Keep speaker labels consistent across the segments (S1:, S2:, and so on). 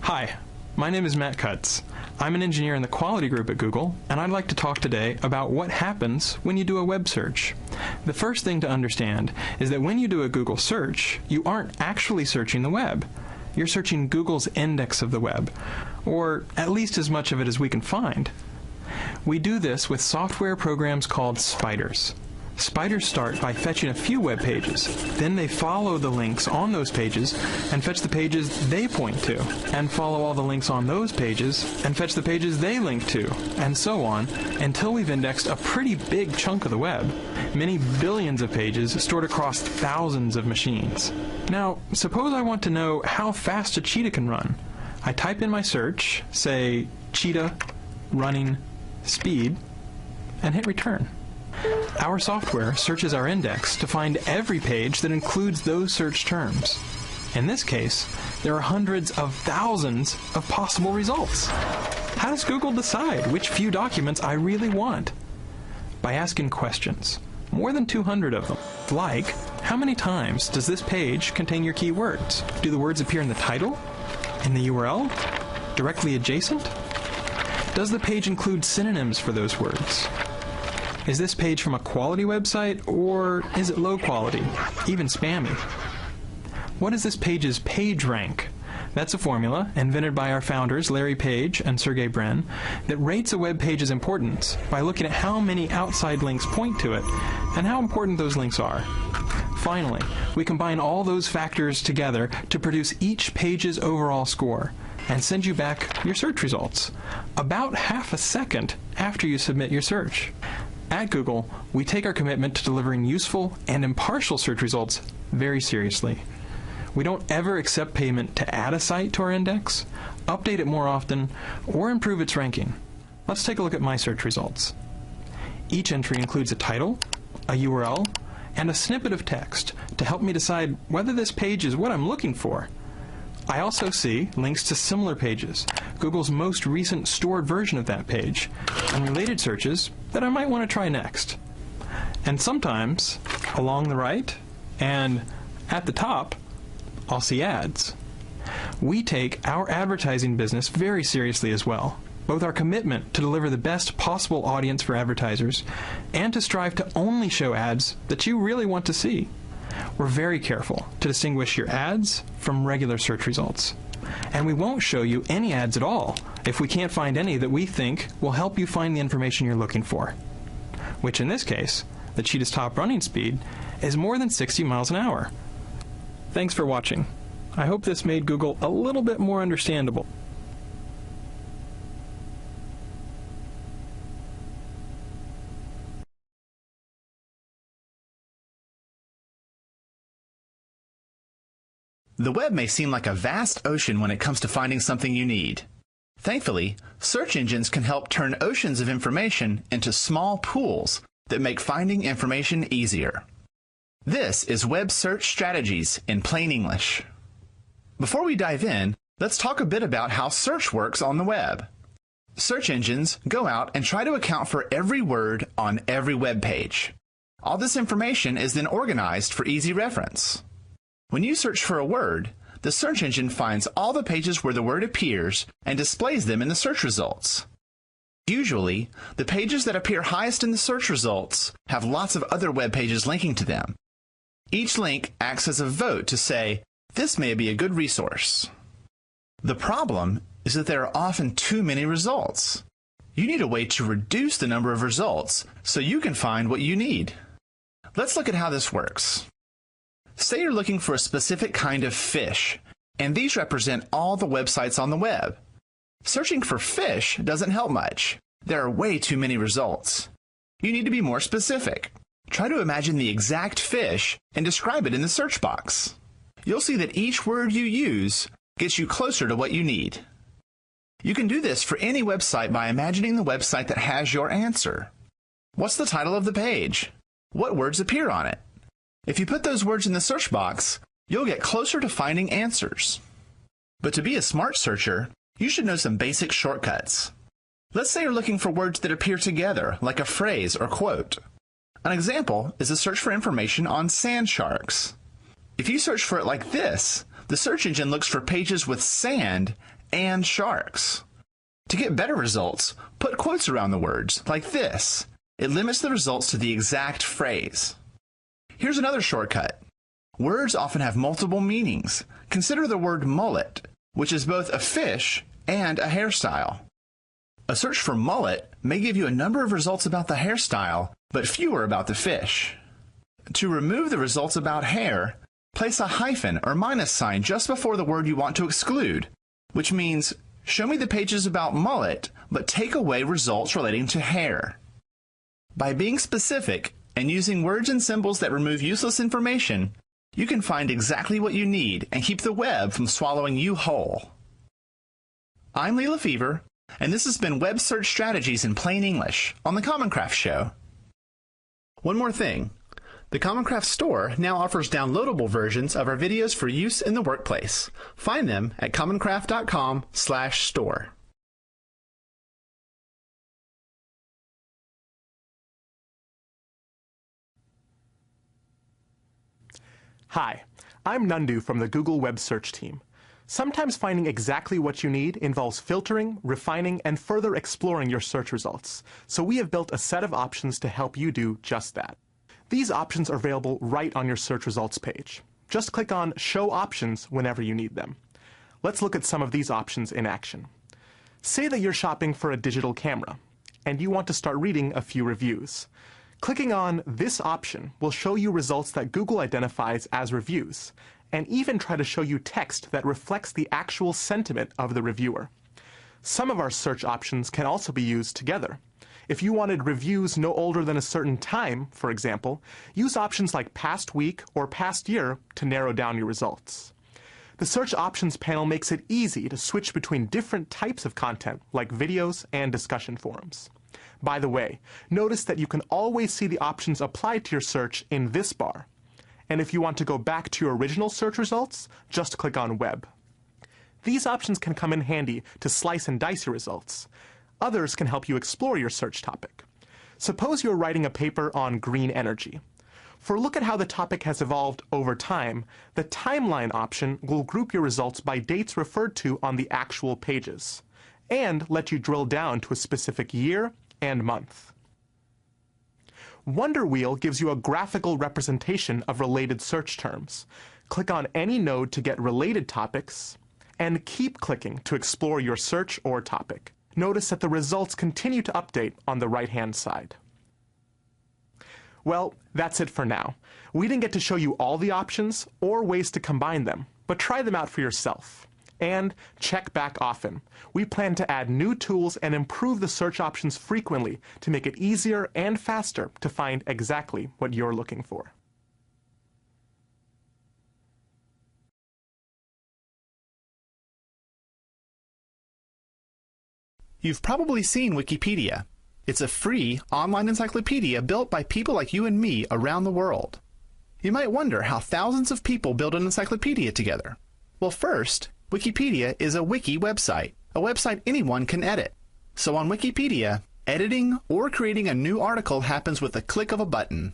S1: Hi, my name is Matt Cutts. I'm an engineer in the quality group at Google, and I'd like to talk today about what happens when you do a web search. The first thing to understand is that when you do a Google search, you aren't actually searching the web. You're searching Google's index of the web, or at least as much of it as we can find. We do this with software programs called spiders. Spiders start by fetching a few web pages. Then they follow the links on those pages and fetch the pages they point to, and follow all the links on those pages and fetch the pages they link to, and so on, until we've indexed a pretty big chunk of the web, many billions of pages stored across thousands of machines. Now, suppose I want to know how fast a cheetah can run. I type in my search, say cheetah running speed, and hit return. Our software searches our index to find every page that includes those search terms. In this case, there are hundreds of thousands of possible results. How does Google decide which few documents I really want? By asking questions, more than 200 of them, like, how many times does this page contain your keywords? Do the words appear in the title? In the URL? Directly adjacent? Does the page include synonyms for those words? Is this page from a quality website, or is it low quality, even spammy? What is this page's page rank? That's a formula invented by our founders, Larry Page and Sergey Brin, that rates a web page's importance by looking at how many outside links point to it and how important those links are. Finally, we combine all those factors together to produce each page's overall score and send you back your search results, about half a second after you submit your search. At Google, we take our commitment to delivering useful and impartial search results very seriously. We don't ever accept payment to add a site to our index, update it more often, or improve its ranking. Let's take a look at my search results. Each entry includes a title, a URL, and a snippet of text to help me decide whether this page is what I'm looking for. I also see links to similar pages, Google's most recent stored version of that page, and related searches that I might want to try next. And sometimes, along the right and at the top, I'll see ads. We take our advertising business very seriously as well, both our commitment to deliver the best possible audience for advertisers and to strive to only show ads that you really want to see. We're very careful to distinguish your ads from regular search results. And we won't show you any ads at all if we can't find any that we think will help you find the information you're looking for. Which in this case, the cheetah's top running speed is more than 60 miles an hour. Thanks for watching. I hope this made Google a little bit more understandable.
S2: The web may seem like a vast ocean when it comes to finding something you need. Thankfully, search engines can help turn oceans of information into small pools that make finding information easier. This is Web Search Strategies in plain English. Before we dive in, let's talk a bit about how search works on the web. Search engines go out and try to account for every word on every web page. All this information is then organized for easy reference. When you search for a word, the search engine finds all the pages where the word appears and displays them in the search results. Usually, the pages that appear highest in the search results have lots of other web pages linking to them. Each link acts as a vote to say, this may be a good resource. The problem is that there are often too many results. You need a way to reduce the number of results so you can find what you need. Let's look at how this works. Say you're looking for a specific kind of fish, and these represent all the websites on the web. Searching for fish doesn't help much. There are way too many results. You need to be more specific. Try to imagine the exact fish and describe it in the search box. You'll see that each word you use gets you closer to what you need. You can do this for any website by imagining the website that has your answer. What's the title of the page? What words appear on it? If you put those words in the search box, you'll get closer to finding answers. But to be a smart searcher, you should know some basic shortcuts. Let's say you're looking for words that appear together, like a phrase or quote. An example is a search for information on sand sharks. If you search for it like this, the search engine looks for pages with sand and sharks. To get better results, put quotes around the words, like this. It limits the results to the exact phrase. Here's another shortcut. Words often have multiple meanings. Consider the word mullet, which is both a fish and a hairstyle. A search for mullet may give you a number of results about the hairstyle, but fewer about the fish. To remove the results about hair, place a hyphen or minus sign just before the word you want to exclude, which means show me the pages about mullet, but take away results relating to hair. By being specific and using words and symbols that remove useless information, you can find exactly what you need and keep the web from swallowing you whole. I'm Lee Lefevre, and this has been Web Search Strategies in Plain English on the Common Craft Show. One more thing. The Common Craft store now offers downloadable versions of our videos for use in the workplace. Find them at commoncraft.com/store.
S3: Hi, I'm Nandu from the Google Web Search team. Sometimes finding exactly what you need involves filtering, refining, and further exploring your search results. So we have built a set of options to help you do just that. These options are available right on your search results page. Just click on Show Options whenever you need them. Let's look at some of these options in action. Say that you're shopping for a digital camera, and you want to start reading a few reviews. Clicking on this option will show you results that Google identifies as reviews, and even try to show you text that reflects the actual sentiment of the reviewer. Some of our search options can also be used together. If you wanted reviews no older than a certain time, for example, use options like past week or past year to narrow down your results. The Search Options panel makes it easy to switch between different types of content, like videos and discussion forums. By the way, notice that you can always see the options applied to your search in this bar. And if you want to go back to your original search results, just click on Web. These options can come in handy to slice and dice your results. Others can help you explore your search topic. Suppose you're writing a paper on green energy. For a look at how the topic has evolved over time, the Timeline option will group your results by dates referred to on the actual pages, and let you drill down to a specific year and month. Wonder Wheel gives you a graphical representation of related search terms. Click on any node to get related topics, and keep clicking to explore your search or topic. Notice that the results continue to update on the right-hand side. Well, that's it for now. We didn't get to show you all the options or ways to combine them, but try them out for yourself. And check back often. We plan to add new tools and improve the search options frequently to make it easier and faster to find exactly what you're looking for.
S2: You've probably seen Wikipedia. It's a free online encyclopedia built by people like you and me around the world. You might wonder how thousands of people build an encyclopedia together. Well, first, Wikipedia is a wiki website, a website anyone can edit. So on Wikipedia, editing or creating a new article happens with a click of a button.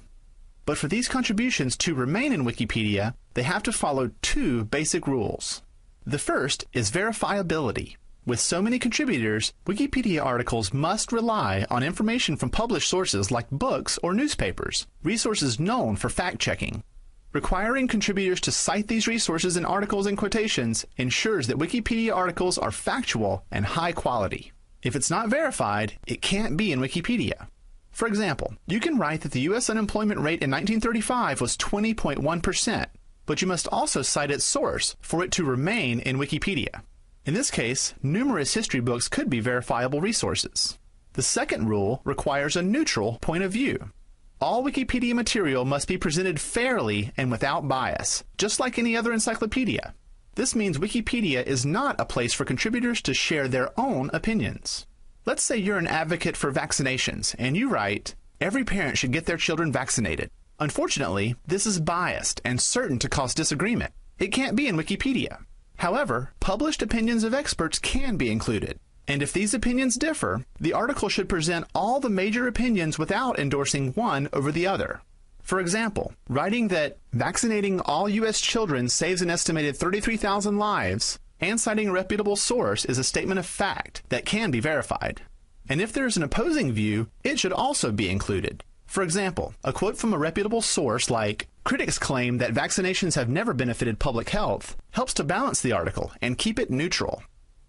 S2: But for these contributions to remain in Wikipedia, they have to follow two basic rules. The first is verifiability. With so many contributors, Wikipedia articles must rely on information from published sources like books or newspapers, resources known for fact-checking. Requiring contributors to cite these resources in articles and quotations ensures that Wikipedia articles are factual and high quality. If it's not verified, it can't be in Wikipedia. For example, you can write that the U.S. unemployment rate in 1935 was 20.1%, but you must also cite its source for it to remain in Wikipedia. In this case, numerous history books could be verifiable resources. The second rule requires a neutral point of view. All Wikipedia material must be presented fairly and without bias, just like any other encyclopedia. This means Wikipedia is not a place for contributors to share their own opinions. Let's say you're an advocate for vaccinations, and you write, "Every parent should get their children vaccinated." Unfortunately, this is biased and certain to cause disagreement. It can't be in Wikipedia. However, published opinions of experts can be included. And if these opinions differ, the article should present all the major opinions without endorsing one over the other. For example, writing that vaccinating all U.S. children saves an estimated 33,000 lives And citing a reputable source is a statement of fact that can be verified. And if there is an opposing view, it should also be included. For example, a quote from a reputable source like, "Critics claim that vaccinations have never benefited public health," helps to balance the article and keep it neutral.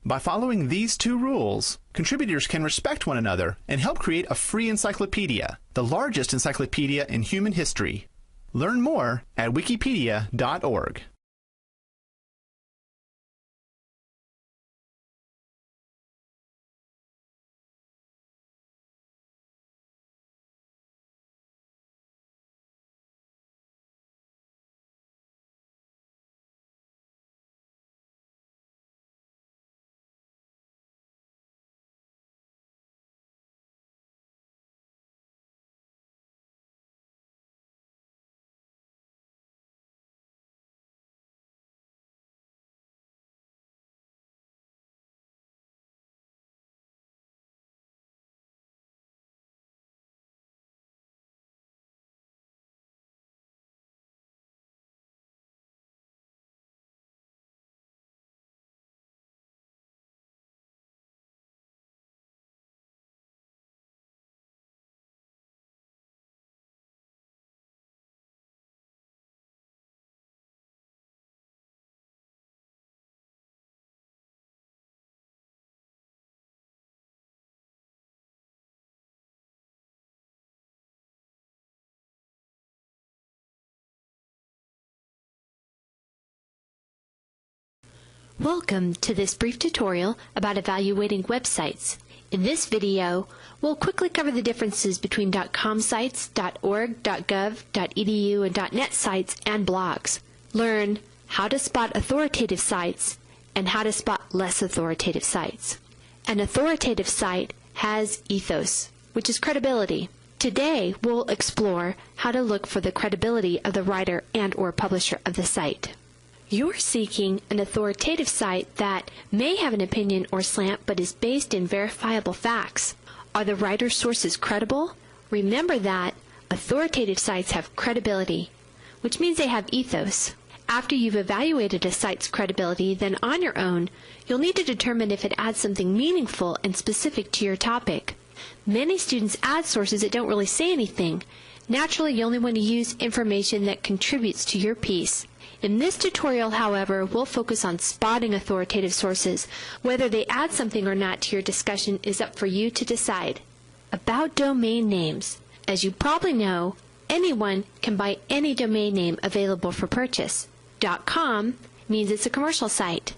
S2: By following these two rules, contributors can respect one another and help create a free encyclopedia, the largest encyclopedia in human history. Learn more at wikipedia.org.
S4: Welcome to this brief tutorial about evaluating websites. In this video, we'll quickly cover the differences between .com sites, .org, .gov, .edu, and .net sites and blogs. Learn how to spot authoritative sites and how to spot less authoritative sites. An authoritative site has ethos, which is credibility. Today, we'll explore how to look for the credibility of the writer and/or publisher of the site. You're seeking an authoritative site that may have an opinion or slant but is based in verifiable facts. Are the writer's sources credible? Remember that authoritative sites have credibility, which means they have ethos. After you've evaluated a site's credibility, then on your own, you'll need to determine if it adds something meaningful and specific to your topic. Many students add sources that don't really say anything. Naturally, you only want to use information that contributes to your piece. In this tutorial, however, we'll focus on spotting authoritative sources. Whether they add something or not to your discussion is up for you to decide. About domain names. As you probably know, anyone can buy any domain name available for purchase. .com means it's a commercial site.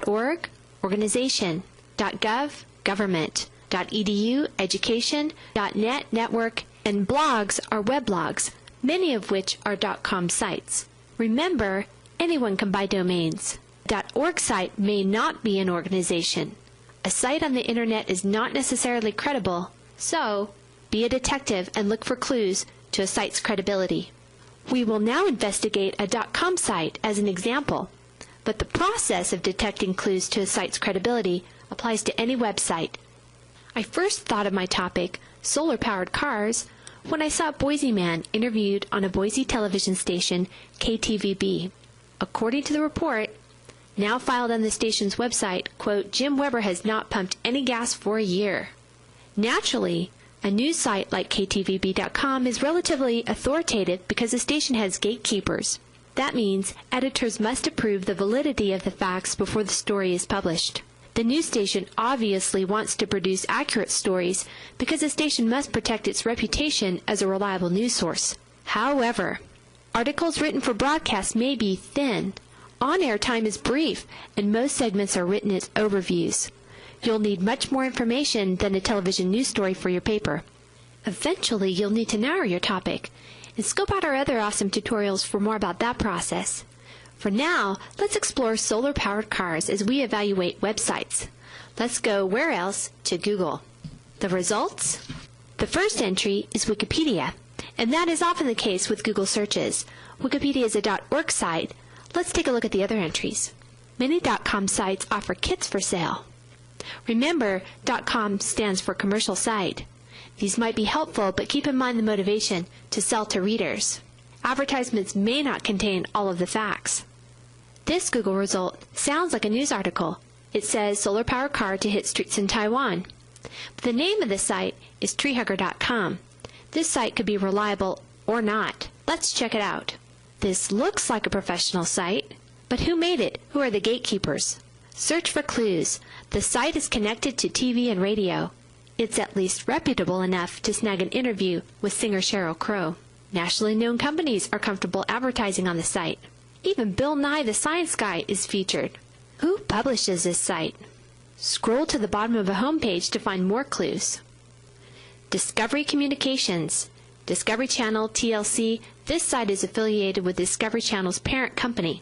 S4: .org, organization. .gov, government. .edu, education. .net, network. And blogs are weblogs, many of which are .com sites. Remember, anyone can buy domains. .org site may not be an organization. A site on the internet is not necessarily credible, so be a detective and look for clues to a site's credibility. We will now investigate a .com site as an example, but the process of detecting clues to a site's credibility applies to any website. I first thought of my topic, solar-powered cars, when I saw a Boise man interviewed on a Boise television station, KTVB. According to the report, now filed on the station's website, quote, Jim Weber has not pumped any gas for a year. Naturally, a news site like KTVB.com is relatively authoritative because the station has gatekeepers. That means editors must approve the validity of the facts before the story is published. The news station obviously wants to produce accurate stories because the station must protect its reputation as a reliable news source. However, articles written for broadcast may be thin. On-air time is brief, and most segments are written as overviews. You'll need much more information than a television news story for your paper. Eventually, you'll need to narrow your topic, and scope out our other awesome tutorials for more about that process. For now, let's explore solar-powered cars as we evaluate websites. Let's go where else? To Google. The results? The first entry is Wikipedia, and that is often the case with Google searches. Wikipedia is a .org site. Let's take a look at the other entries. Many .com sites offer kits for sale. Remember, .com stands for commercial site. These might be helpful, but keep in mind the motivation to sell to readers. Advertisements may not contain all of the facts. This Google result sounds like a news article. It says solar-powered car to hit streets in Taiwan. But the name of the site is treehugger.com. This site could be reliable or not. Let's check it out. This looks like a professional site, but who made it? Who are the gatekeepers? Search for clues. The site is connected to TV and radio. It's at least reputable enough to snag an interview with singer Sheryl Crow. Nationally known companies are comfortable advertising on the site. Even Bill Nye the Science Guy is featured. Who publishes this site? Scroll to the bottom of a homepage to find more clues. Discovery Communications. Discovery Channel, TLC, this site is affiliated with Discovery Channel's parent company.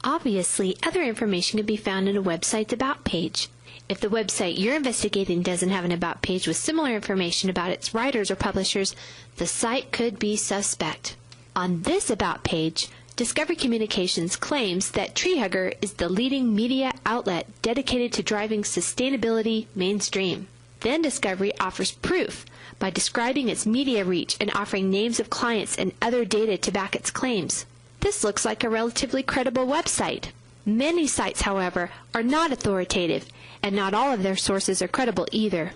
S4: Obviously, other information can be found in a website's About page. If the website you're investigating doesn't have an About page with similar information about its writers or publishers, the site could be suspect. On this About page, Discovery Communications claims that Treehugger is the leading media outlet dedicated to driving sustainability mainstream. Then Discovery offers proof by describing its media reach and offering names of clients and other data to back its claims. This looks like a relatively credible website. Many sites, however, are not authoritative, and not all of their sources are credible either.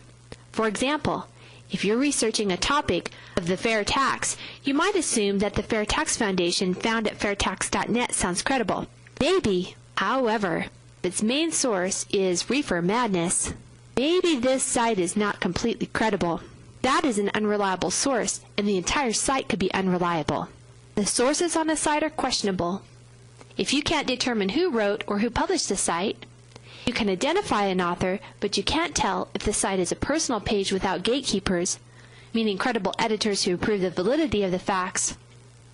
S4: For example, if you're researching a topic of the fair tax, you might assume that the Fair Tax Foundation found at fairtax.net sounds credible. Maybe, however, if its main source is Reefer Madness, maybe this site is not completely credible. That is an unreliable source, and the entire site could be unreliable. The sources on a site are questionable. If you can't determine who wrote or who published the site, you can identify an author, but you can't tell if the site is a personal page without gatekeepers, meaning credible editors who approve the validity of the facts,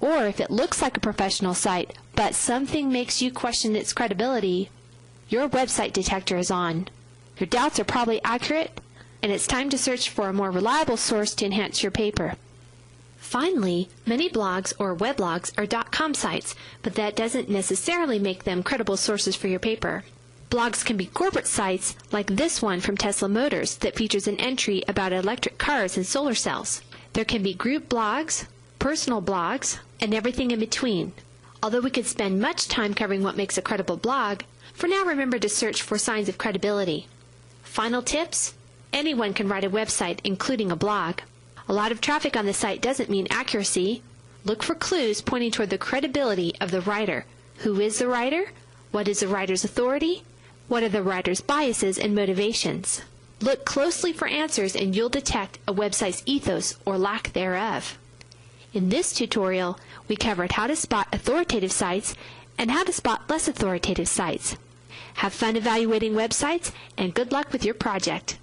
S4: or if it looks like a professional site, but something makes you question its credibility, your website detector is on. Your doubts are probably accurate, and it's time to search for a more reliable source to enhance your paper. Finally, many blogs or weblogs are .com sites, but that doesn't necessarily make them credible sources for your paper. Blogs can be corporate sites like this one from Tesla Motors that features an entry about electric cars and solar cells. There can be group blogs, personal blogs, and everything in between. Although we could spend much time covering what makes a credible blog, for now remember to search for signs of credibility. Final tips? Anyone can write a website, including a blog. A lot of traffic on the site doesn't mean accuracy. Look for clues pointing toward the credibility of the writer. Who is the writer? What is the writer's authority? What are the writer's biases and motivations? Look closely for answers and you'll detect a website's ethos or lack thereof. In this tutorial, we covered how to spot authoritative sites and how to spot less authoritative sites. Have fun evaluating websites and good luck with your project.